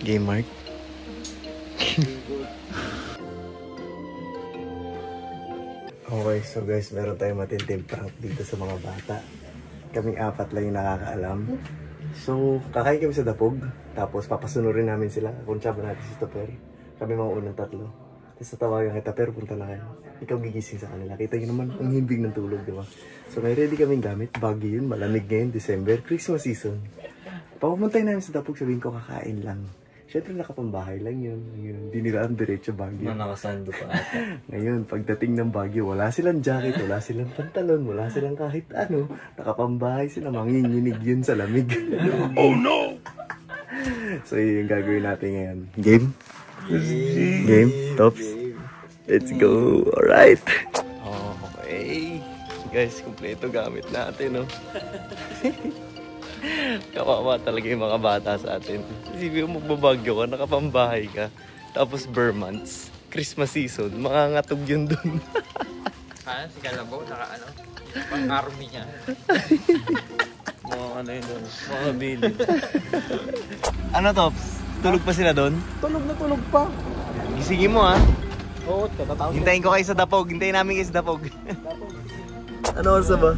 Game Mark. Okay, so guys, meron tayong matinding prank dito sa mga bata. Kaming apat lang yung nakakaalam. So, kakain kami sa Dapog. Tapos papasunurin namin sila. Kuntsaba natin si Topper. Kami mga unang tatlo. Tapos tatawagan kita, pero punta na kayo. Ikaw gigising sa kanila. Kita nyo naman ang himbing ng tulog, di ba? So, may ready kaming gamit. Bagyo yun, malamig ngayon, December, Christmas season. Papamuntay namin sa Dapog, sabihin ko kakain lang. Siyempre nakapambahay lang yun. Hindi nila ang diretso Baguio. Nakasando pa ata. Ngayon, pagdating ng Baguio, wala silang jacket, wala silang pantalon, wala silang kahit ano. Nakapambahay sila, manginginig yun sa lamig. Oh no! So yun yung gagawin natin ngayon. Game? Game? Tops? Let's go! Alright! Okay. Guys, kumpleto gamit natin, no? Kawawa talaga yung mga bata sa atin. Isipin mo, magbabagyo ka, nakapambahay ka. Tapos Burmans, Christmas season, mangangatog yun dun. Si Kalabaw, ano? Pang-army niya. Mga ano yun dun, mga bilid. Ano, Tops? Tulog pa sila dun? Tulog na tulog pa. Gisingin mo, ha? Oo, katatawag. Hintayin ko kayo sa Dapog. Hintayin namin kayo sa Dapog. Ano oras ba?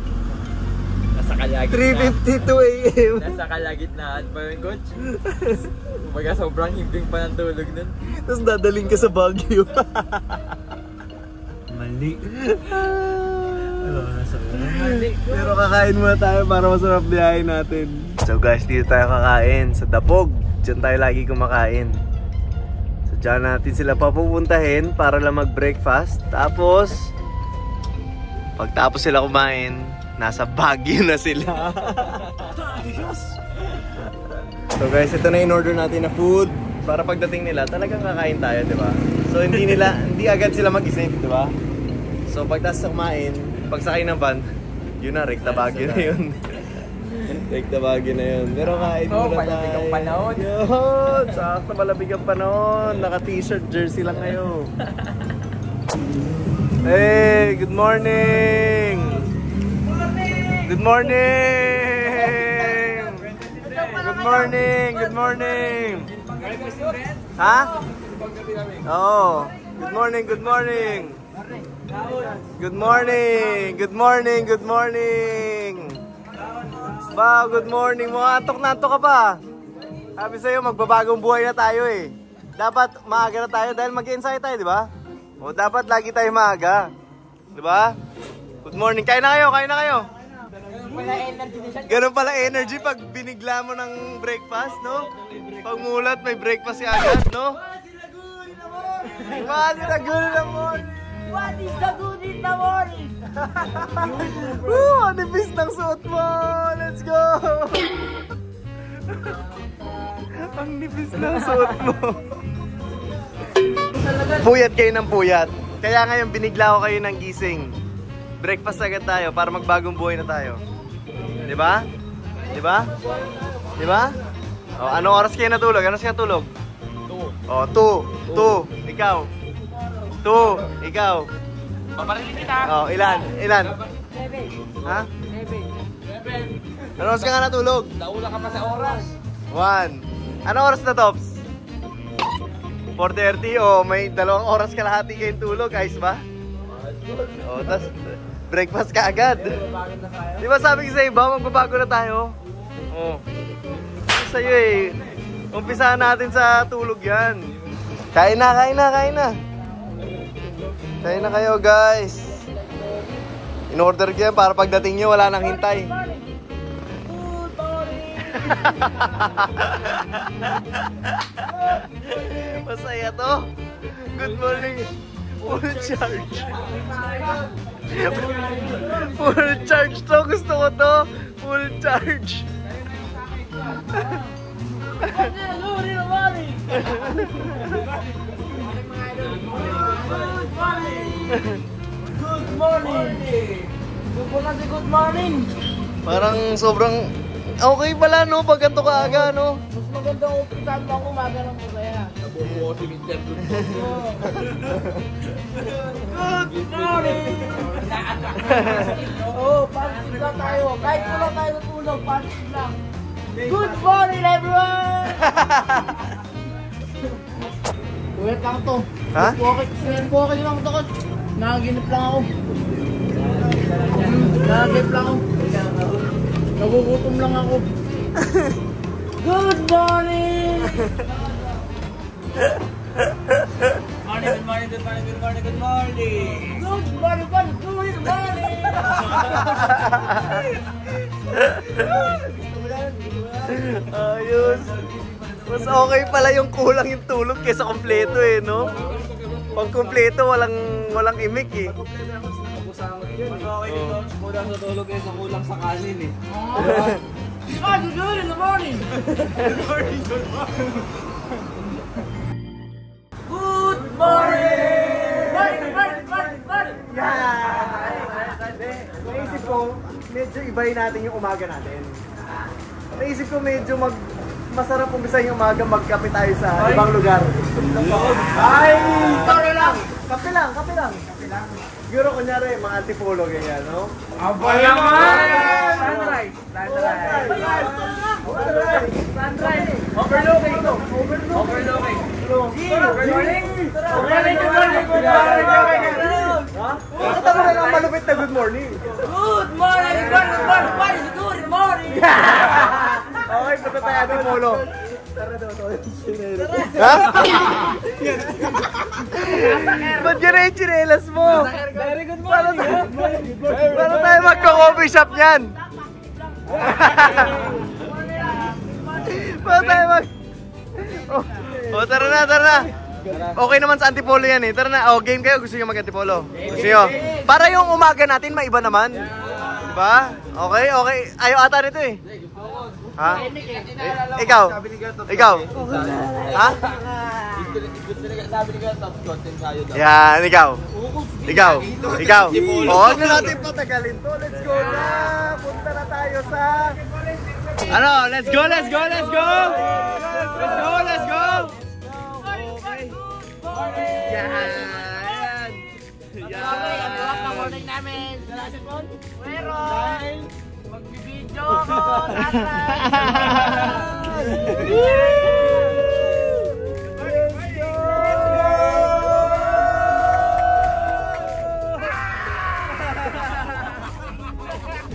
Nasa kalagit 3:52 AM. Nasa kalagitnaan pa yun, coach. Kumbaga sobrang himbing pa ng tulog nun. Tapos dadaling ka sa Baguio. Mali. Mali. Pero kakain muna tayo para masarap biyahe natin. So guys, dito tayo kakain sa Dapog. Diyan tayo lagi kumakain. So diyan natin sila papupuntahin para lang mag-breakfast. Tapos, pagtapos sila kumain, nasa Baguio na sila. So guys, ito na in-order natin na food. Para pagdating nila, talagang kakain tayo, di ba? So hindi agad sila mag-isip, di ba? So pagtas kumain, pagsakay ng van, yun na, rekta Baguio na yun. Rekta Baguio na yun. Pero kain muna tayo. Malamig ang panahon. Yun, sakto malamig ang panahon. Naka-t-shirt, jersey lang kayo. Hey, good morning! Good morning! Good morning! Good morning! Ha? Oo. Good morning, good morning! Good morning! Good morning, good morning! Ba, good morning! Mga antok na antok ka pa! Sabi sa'yo, magbabagong buhay na tayo eh. Dapat maaga na tayo dahil mag-ensayo tayo, di ba? O dapat lagi tayo maaga. Di ba? Good morning! Kain na kayo! Kain na kayo! Ganun pala energy pag binigla mo ng breakfast, no? Pag mulat, may breakfast siya agad, no? What is the good in the morning? What is the good in the morning? Woo! Ang nipis ng suot mo! Let's go! Ang nipis ng suot mo! Puyat kayo ng puyat. Kaya ngayon binigla ko kayo ng gising. Breakfast agad tayo para magbagong buhay na tayo. Diba? Diba? Diba? O, anong oras kayo natulog? Ano siya natulog? 2. O, 2. Ikaw. 2. Ikaw. Paparilin kita. O, ilan? Ilan? 7. Ha? 7. Ano oras ka nga natulog? Naula ka pa sa oras. 1. Anong oras na, Tops? 4:30. O, may 2 oras kalahati kayong tulog. Ayos ba? O, tas breakfast ka agad. Di ba sabi ko sa iba, magbabago na tayo? Oo. Sa'yo eh. Umpisahan natin sa tulog yan. Kain na, kain na, kain na. Kain na kayo guys. In-order ko yan para pagdating nyo, wala nang hintay. Masaya to. Good morning. Full charge. Full charge to. Gusto ko to. Full charge. Good morning. Good morning. Parang sobrang okay pala no pag ganito ka aga no. Mas magandang umpisahan mo ang umaga ng masaya. Nabubuo si Mr. Good. Good morning. Oo, pansin lang tayo. Kahit wala tayo natulog, pansin lang. Good morning everyone. Wait lang to. Ha? Okay lang to. Nakaginip lang ako. Nakaginip lang ako. Nagugutom lang ako. Good morning! Good morning. Good morning! Ayos. Mas okay pala yung kulang yung tulog kaysa kompleto eh, no? Pag kompleto, walang imik eh. Kulang sa tulog eh, sa kulang sa kanin eh. Good morning in the morning! Good morning! Naisip ko, medyo ibahin natin yung umaga natin. Naisip ko medyo masarap umpisahan yung umaga, magkape tayo sa ibang lugar. Ay! Kape lang. Siguro kunyari, mga antipolo ganyan, no? Aba naman! Sunrise! Overlooking! Ito mo na lang malupit na good morning. Good morning! Okay, punta tayo ng molo. Ha? Ba't yun na yung chinelas mo? Very good Paano tayo magka-coffee shop niyan? Paano tayo tara na. Okay naman sa antipolo yan eh. Tara na, game kayo. Gusto nyo mag-antipolo? Gusto nyo? Para yung umaga natin maiba naman. Diba? Okay. Ayaw ata nito eh. Ha? Ikaw? Ha? Yan, ikaw. Huwag na natin patagalin to. Let's go na. Punta na tayo sa... Let's go. Ang morning namin. Meron. Magbibideo ako.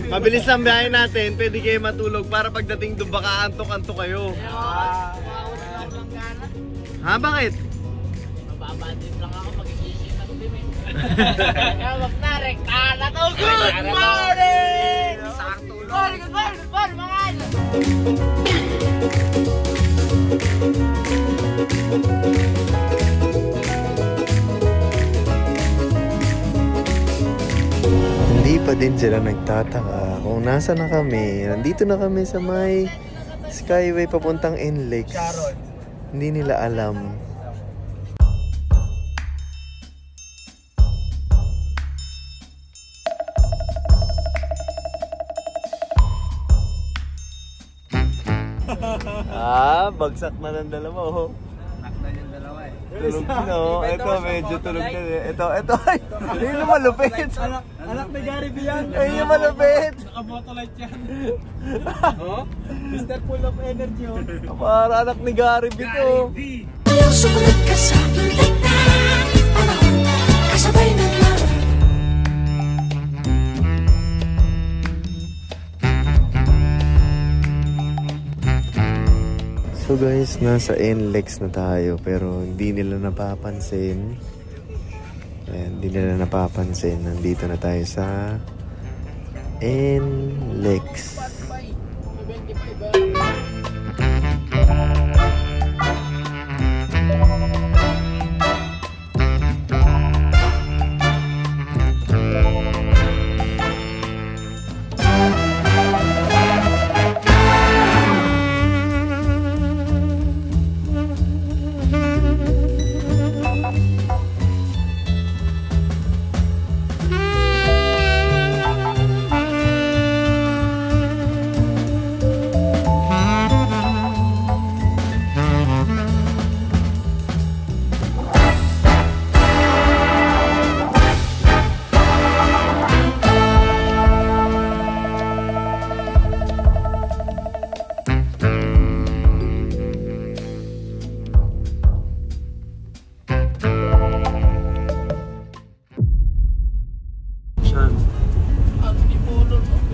Mabilis lang biyahe natin, pwede kayo matulog para pagdating doon baka antok-antok kayo. Ha? Bakit? Mababandit lang ako mag-iisip ng limit. Wag na, rektahan na to. Good morning! Good morning, mga ano? Hindi pa din sila nagtataka kung nasa na kami. Nandito na kami sa may Skyway papuntang NLEX. Hindi nila alam. Bagsak na ng dalawa oh. Nakta yung dalawa eh. Tulog na oh. Ito medyo tulog na eh. Ito ay. Ayun yung malupit. Anak ni Gary B yan. Ayun yung malupit. Naka-motolite yan. Oh? Mr. Full of Energy oh. Para anak ni Gary B to. Ayaw sumunod ka sa aking ligtaan. Panahon kasabay ng laro. So guys, nasa NLEX na tayo pero hindi nila napapansin. Ayan, hindi nila napapansin. Nandito na tayo sa NLEX.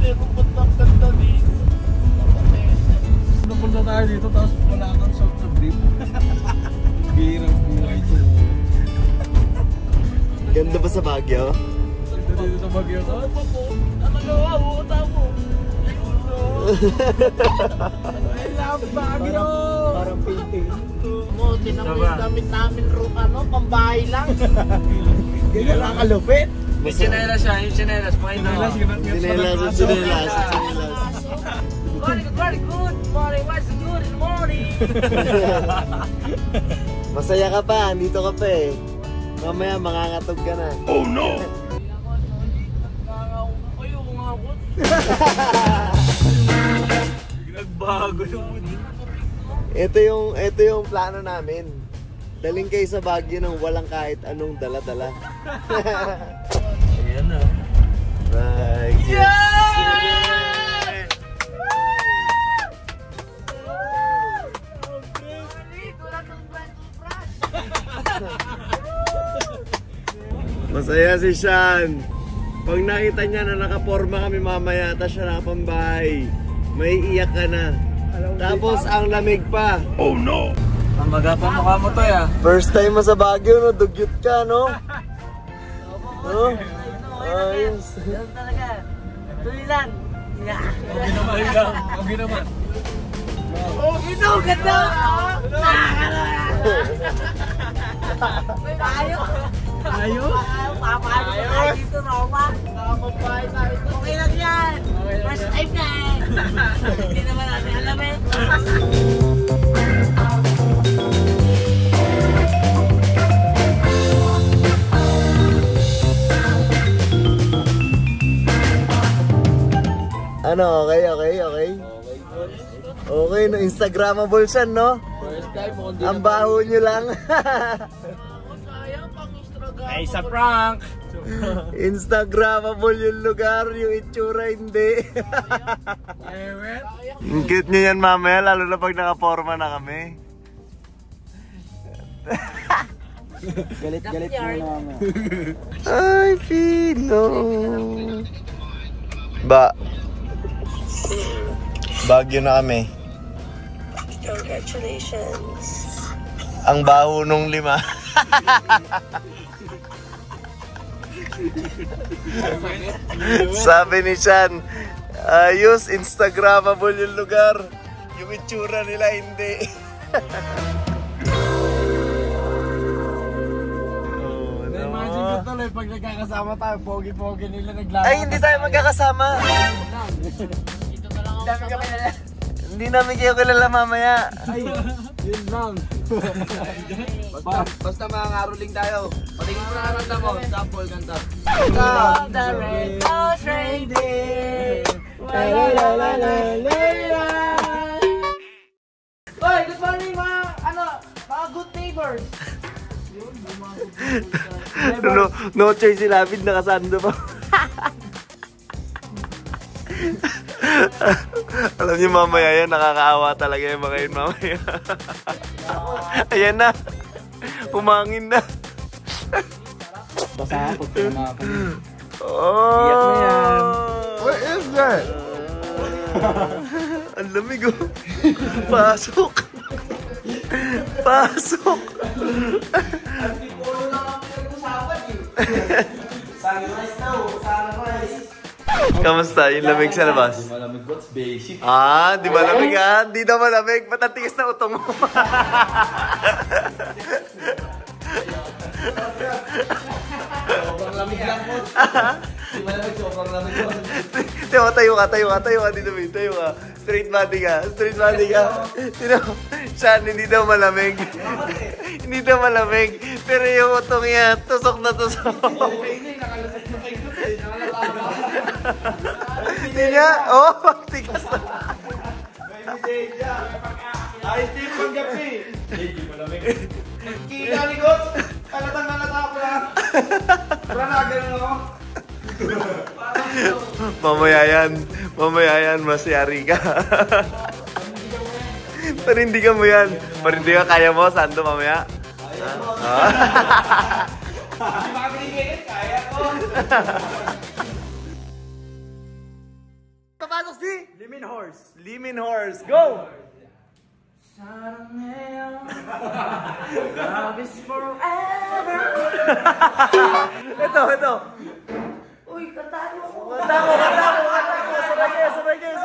Meron ba't ang ganda dito? Napunta tayo dito tapos wala kang salt na beef. Hirap buhay ito. Ganda ba sa Baguio? Ganda dito sa Baguio. Ano po? Ano gawa mo? Tamo. I love Baguio! Parang painting. Mo, tinamo yung damit namin ano, pambahay lang. Ganyan lang kalupit. Yung chinelas siya, yung chinelas. Sinelas. Good morning, what's good in the morning? Masaya ka pa, andito ka pa eh. Mamaya mangangatog ka na. Oh no! Ayaw ko nga ako. Nagbago yung mood. Ito yung plano namin. Daling kayo sa Baguio nang walang kahit anong dala-dala. Ayan na. Baguio. Masaya si Sean. Pag nakita niya na nakaporma kami mamaya, tapos siya nakapambahay, may iyak ka na. Tapos ang lamig pa. Oh no! Ang magapa mukha mo to ya. First time mo sa Baguio, no? Dugyot ka, no? No? Ayos. Yan talaga. Tuloy lang. Okay naman lang. Okay naman. Oh, ito, ganda! Tayo! Tayo? Papaano ko tayo dito, Roma? Nakapagpahay tayo. Okay lang yan! First time na eh! Hindi naman natin alam eh. Ano, okay? Okay, no? Instagrammable siya, no? First time mo. Ang baho nyo lang. Sayang pang Instagram. Ay, sa prank! Instagrammable yung lugar, yung itsura hindi. Ang cute nyo yan mamaya, lalo na pag nakaporma na kami. Galit mo na mamaya. Ay, Pino. Baguio na kami. Congratulations. Ang baho nung 5. Sabi ni Sean, ayos, Instagrammable yung lugar. Yung itsura nila hindi. Imagine ko tuloy pag nagkakasama tayo, pogi-pogi nila naglalakad. Ay, hindi tayo magkakasama. Dito na lang ako sa Hindi namin kayo kilala mamaya. Ay, yun lang. Basta mga ngaruling tayo. Patingin mo na karanta mo. Sample, kanta. On the red nose reindeer. Hoy, good morning mga good neighbors. No choice si Lapid, nakasando pa. Alam niyo mamaya yan, nakakaawa talaga yung mga yun mamaya. Ayan na, umangin na. Basa ako pag tumakon. Oh! Iyak na yan. What is that? Ang lamig oh. Pasok. Pasok. Sunrise daw, sunrise. Kamusta? Yung lamig sa labas? Di malamig what's basic. Ah, di malamig ah. Di daw malamig. Ba't ang tigas na utong mo? Sobrang lamig lang po. Di malamig, sobrang lamig po. Tayo ka dito, May. Tayo ka. Straight body ka. Tino, Sean, hindi daw malamig. Hindi daw malamig. Pero yung utong niya, tusok na tusok. Hindi niya, oh, tigas na. Ay, Steve, panggabi. Hindi malamig. Kita likod. Kalatang ko lang. Para nagalan ako. Mamaya yan, masyari ka. Parindigan mo yan. Parindigan kaya mo, Sando, mamaya. Baka binigay kaya ko. horse. Limin horse. Go! Love is forever. Ito. Uy, katayo ko. Kanta ko. Sabay kayo.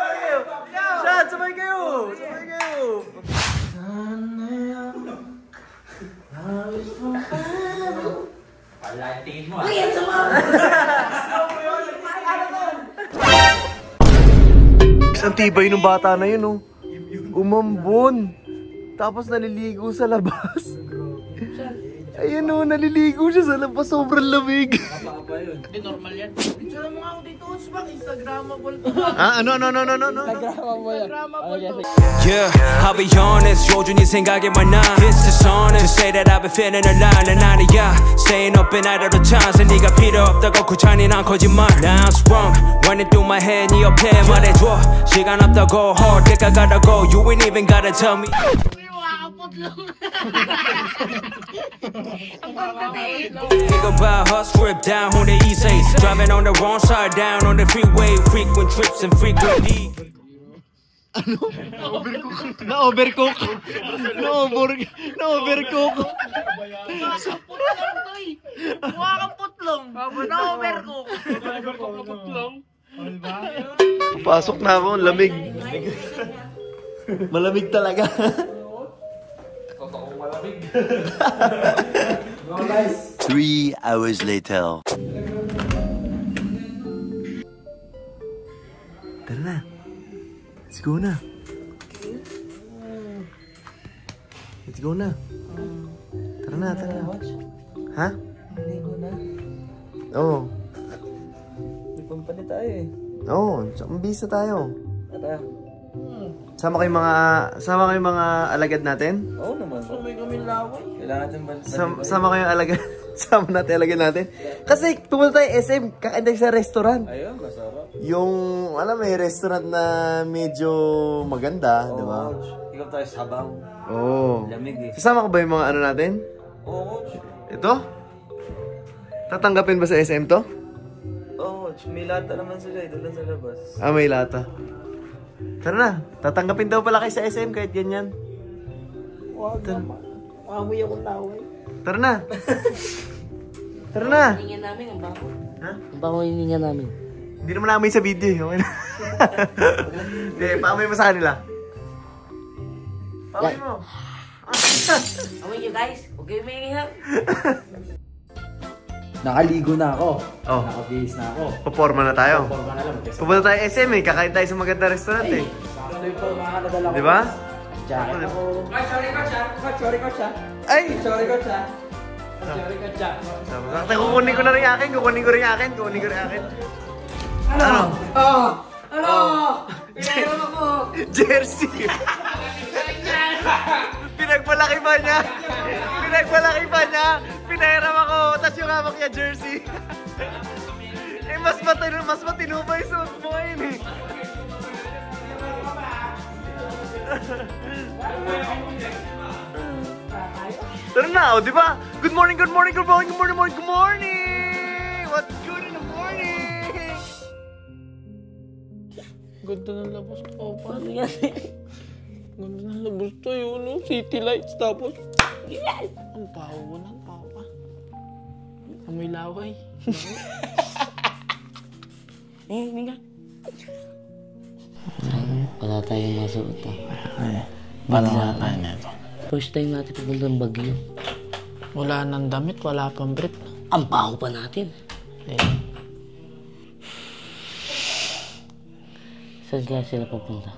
Shot, sabay kayo. Wala yung tingin mo Uy, yan sa mga. Ang tibay ng bata na yun, oh. Umambon. Tapos naliligo sa labas. Ayun, oh, naliligo siya sa labas. Sobrang lamig. Hindi, normal yan. Picture mo nga ako dito, Usbang. Instagramable to. Ano? Yeah, I'll be honest. 요준이 생각에만 나. It's dishonest to say that I've been feeling alive. 난 아니야. Staying up in night at a chance. 네가 필요 없다고 구차니난 거짓말. Now I'm sprung. Running through my head. 네 옆에 말해줘. 시간 없다고. 헐 때가 가라고. You ain't even gotta tell me. Think about her strip down on the east side. Driving on the wrong side down on the freeway. Frequent trips and frequently. Na-overcook. Mukha kang putlong. Na-overcook. Pasok na ako, lamig. Malamig talaga. Totoong malamig. 3 hours later. Tara na. Let's go na. Tara na. Ha? Oo. Ipampalit tayo eh. Oo, mabisa tayo. Ata. Sama kayong mga alagad natin? Oo naman. May kaming laway. Kailangan natin ba? Sama kayong alagad. Sama natin alagad natin. Kasi pumunta tayo SM, kakain sa restaurant. Ayun, masarap. Yung, may restaurant na medyo maganda, di ba? Ikaw tayo sabaw. Oo. Lamig eh. Kasama ko ba yung mga ano natin? Oo. Ito? Tatanggapin ba sa SM to? Oo, may lata naman sila eh. Doon sa labas. Ah, may lata. Tara na. Tatanggapin daw pala kayo sa SM kahit ganyan. Wag naman. Maamoy akong laway. Tara na. Tara na. Hiningan namin ang bango. Ha? Ang bango hiningan namin. Hindi naman namin sa video. Okay na. Hindi, paamoy mo sa kanila. Paamoy mo. Amoy nyo guys. Huwag kayo may ihang. Nakaligo na ako. Oh. Nakabihis na ako. Paporma na tayo. Forma na lang. Pupunta tayo SM eh. Kakain tayo sa maganda restaurant eh. Sakto yung forma na nadala ko. Di ba? Jacket ako. Sorry coach ah. Ay! Sorry coach ah. Kukunin ko na rin akin. Kukunin ko rin akin. Ano? Pinairam ako. Jersey! Pinagpalaki pa niya! Pinairam ako! Tapos yung hawak niya jersey! Mas matino pa yung suot mo ngayon eh! Tara na, di ba? Good morning! What's good in the morning? Ganda ng labas ko. Paano yan? Ganda ng labas to yun. No? City lights. Tapos, ang baho ng papa. Amoy laway. Minga. Wala tayong masuot ah. Paano nga tayo nito? First time natin pupunta ng Baguio. Wala nang damit, wala pang brief. Ang baho pa natin. Saan kaya sila pupunta?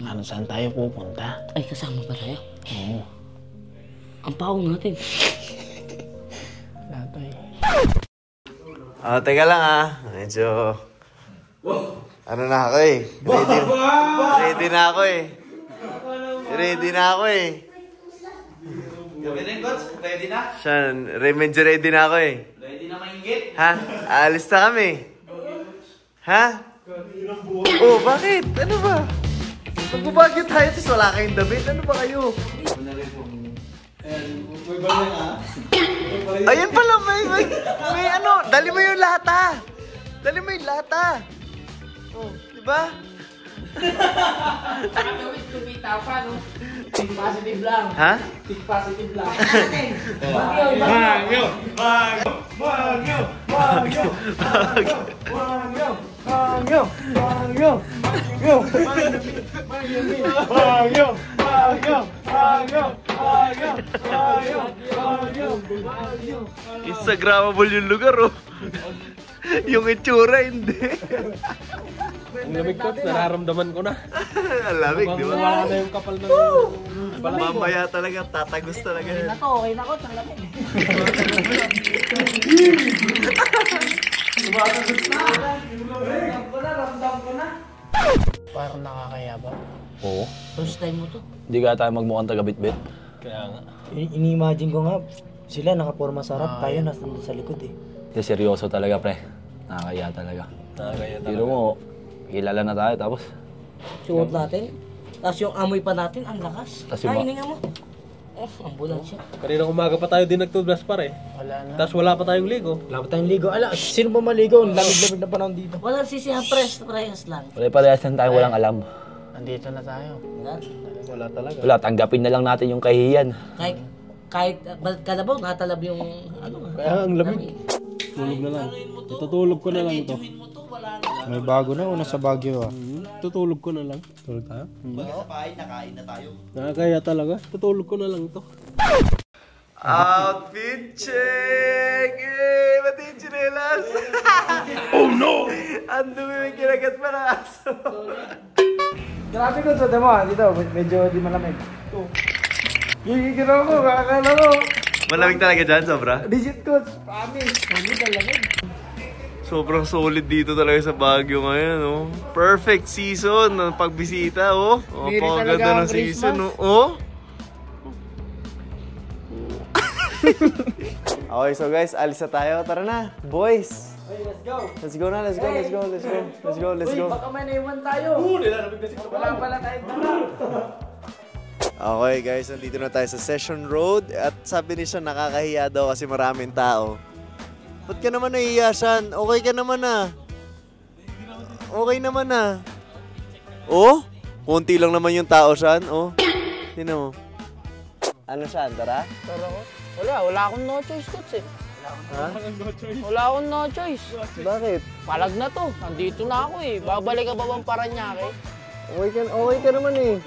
Ano, saan tayo pupunta? Ay, kasama pa tayo? Oo. Ang baho natin. Wala tayo. Teka lang medyo... Ano na ako eh. Ready na ako eh. Gabi rin coach? Ready na? Siya, medyo ready na ako eh. Ready na mainggit? Ha? Aalis na kami. Ha? Oh, bakit? Ano ba? Magbabagyo tayo tapos wala kayong damit. Ano ba kayo? Ayan pala, may ano. Dali mo yung lata. Oh, diba? Nakagawin kumita pa, no? Think positive lang. Ha? Think positive lang. Instagramable yung lugar, oh. Yung itsura, hindi. Ang lamig coach, nararamdaman ko na. Ang lamig, di ba? Wala na yung kapal ng... Mamaya talaga, tatagos talaga yan. Okay na ko, ang lamig. Parang nakakaya ba? Oo. First time mo to? Hindi kaya tayo magmukhang taga-bitbit. Kaya nga. Ini-imagine ko nga, sila nakaporma sa harap, tayo nasa sa likod eh. Kasi seryoso talaga, pre. Nakakaya talaga. Nakakaya Pero mo, kilala na tayo tapos. Suot natin. Tapos yung amoy pa natin, ang lakas. Tas yung Ay, hininga mo. Ambulansya. Kanina umaga pa tayo din nagtublas pare. Wala na. Tapos wala pa tayong ligo. Wala pa tayong ligo. Ala, sino ba maligo? Ang lamig-lamig na panahon dito. Wala sisihan, parehas lang. Wala parehas lang tayo walang alam. Andito na tayo. Wala talaga. Wala, tanggapin na lang natin yung kahihiyan. Kahit kalabaw, natalab yung ano. Kaya ang lamig. Tulog na lang. Itutulog ko na lang ito. May bago na, una sa Baguio ah. Tutulog ko na lang. Tulog tayo? Nakain na tayo. Nakakaya talaga. Tutulog ko na lang to. Outfit check! Eh, pati yung chinelas! Oh no! Ang dumi, may kinagat pa ng aso. Grabe ko sa demo dito, medyo di malamig. Gigigiraw ko, kakakala ko. Malamig talaga dyan, sobra? Digit coach, promise. Hindi malamig. Sobrang solid dito talaga sa Baguio ngayon, oh. Perfect season ng pagbisita, oh. Oh, paganda ng season, oh. Okay, so guys, alis na tayo. Tara na, boys. Let's go. Let's go na, let's go, let's go, let's go. Let's go, let's go. Baka may naiwan tayo. Wala pala tayo dala. Okay guys, nandito na tayo sa Session Road at sabi ni Sean nakakahiya daw kasi maraming tao. Ba't ka naman nahiya, Sean? Okay ka naman ah. Okay naman ah. Oh? Kunti lang naman yung tao, Sean. Oh. Tingnan mo. Ano, Sean? Tara? Wala akong no choice, coach eh. Ha? Wala akong no choice. Bakit? Palag na to. Nandito na ako eh. Babalik ka ba bang Paranaque? Okay ka naman eh.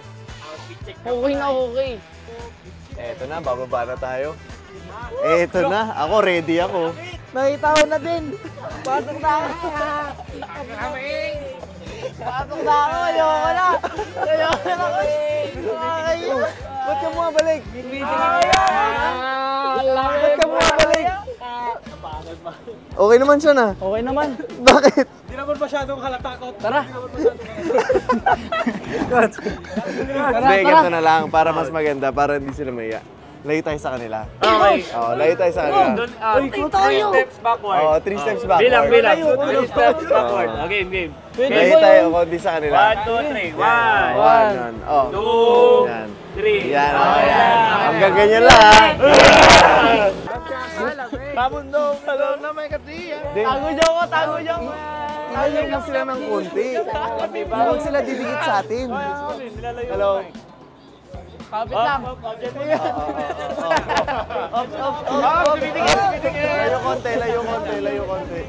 Okay na okay. Eto na, bababa na tayo. Eto na, ako ready ako. Nakita ko na din. Pasok na ako. Pasok na ako. Ayoko na. Ayoko na. Ba't ka bumabalik? Ba't ka bumabalik? Okay naman siya na. Okay naman. Bakit? Hindi naman masyadong halatakot. Tara. Hindi, ganito na lang para mas maganda, para hindi sila maiya. Layo tayo sa kanila. Okay. Oo, layo tayo sa kanila. Tayo. Backward. Oo, 3 steps backward. Bilang. 3 steps backward. Okay, game. Layo tayo, kundi sa kanila. 1, 2, 3. 1, 1. Oh. 2, Yan. 3. Yan. Oh, yan. Hanggang ganyan lang. Pabundong. Hello na may katiya. Tago niyo ko. Ilayo mo sila ng konti. Huwag sila didikit sa atin. Hello. Kapit lang. Layo konti.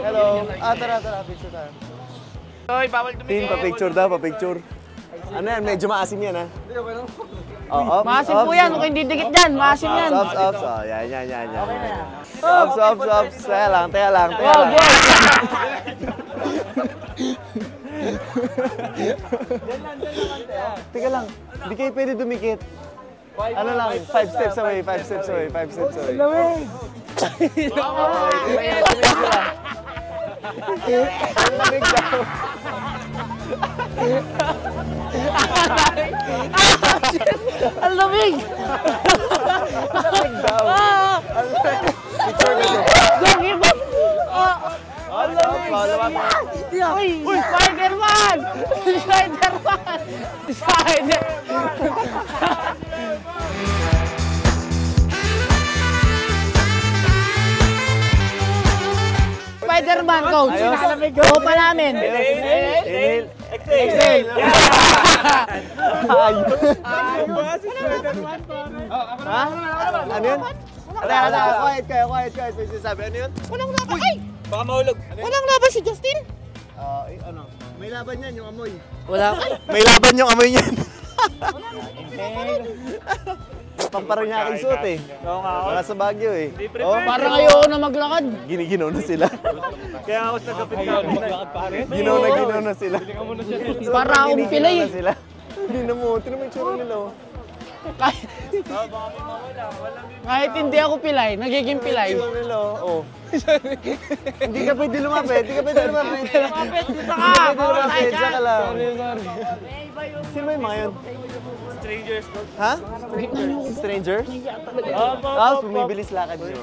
Hello. Tara, picture tayo. Hoy, bawal tumingin. Team, pa-picture daw, pa-picture. Ano yan, medyo maasim yan ha. Maasim po yan. Huwag hindi dikit dyan. Maasim yan. Ops. Oh, yan. Ops. Teka lang. Teka lang, di kayo pwede dumikit. Ano lang, 5 steps away. Lamig! Lamig daw. Ang lamig! Lamig daw. Picture ka doon. Gagi ba? Uy, Spider-Man! Spider-Man, coach. Tropa namin. Inhale. Excel! Ha? Ano yun? Quiet kayo. May sinasabi. Ano yun? Walang laban. Ay! Baka mahulog. Walang laban si Justin? Ano? May laban yan, yung amoy. Wala. May laban yung amoy niyan. Pamparan niya aking suot eh. Oo nga ako. Wala sa Baguio eh. Parang ayoko na maglakad. Giniginaw na sila. Kaya ako sa kapit ka. Maglakad pare. Ginaw na sila. Para akong pilay. Ginaw na sila. Hindi na mo. Tinan mo yung tsura nila oh. Kahit hindi ako pilay, nagiging pilay. Tsura nila oh. Hindi ka pwede lumapit. Lumapit dito ka. Diyan ka lang. Sino ba yung mga yun? Strangers. Ha? Strangers? Bumibilis lakad nyo.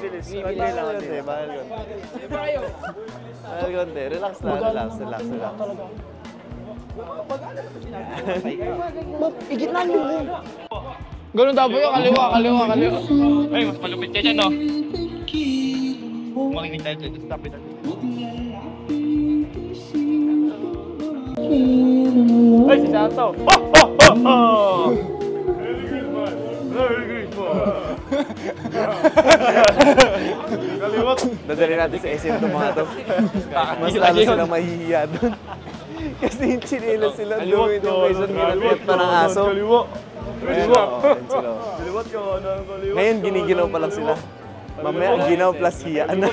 Bakal konti. Relax lang. Igit na nyo. Ganun daw yun, kaliwa. Ay, mas malupit ka dyan, no? Makinig tayo dito. Stop it. Ay, si Santo! Dadali natin sa SM itong mga to. Mas lalo silang mahihiya doon. Kasi yung chinelas sila doon yung question ginagpot pa ng aso. Ngayon giniginaw pa lang sila. Mamaya ginaw plus hiya na.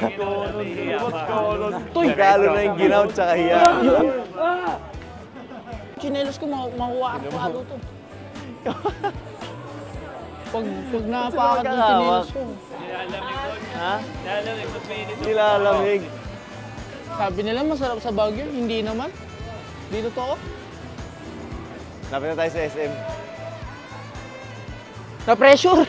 Nagkalo na yung ginaw tsaka hiya. Chinelas ko makuha ako to. Pag napakad ng chinelas ko. Ha? Nilalamig. Sabi nila masarap sa Baguio, hindi naman. Dito to ako. Lapit na tayo sa SM. Na-pressure!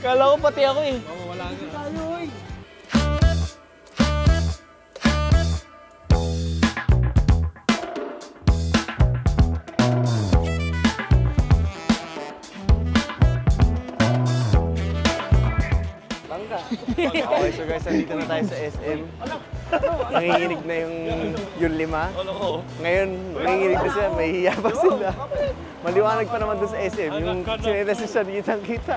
Kala ko pati ako eh. Okay, so guys, nandito na tayo sa SM. Nanginginig na yung lima. Ngayon, nanginginig na sila, may hiya pa sila. Maliwanag pa naman doon sa SM, yung sinelas siya, kitang-kita.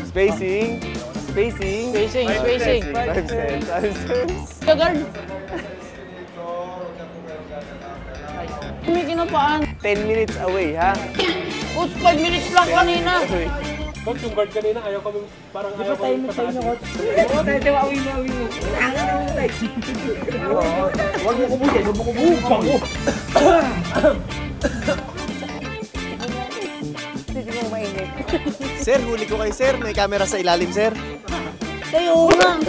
Spacing. 5 cents. Guard! May kinapaan. 10 minutes away, ha? Coach, 5 minutes lang kanina. Coach, yung guard kanina, ayaw kami, parang ayaw kami pataas. Oo, tayo, awi mo. Huwag mo kubusin, Bango! Hindi mo mainit. Sir, huli ko kayo, sir. May camera sa ilalim, sir. Kayo nga!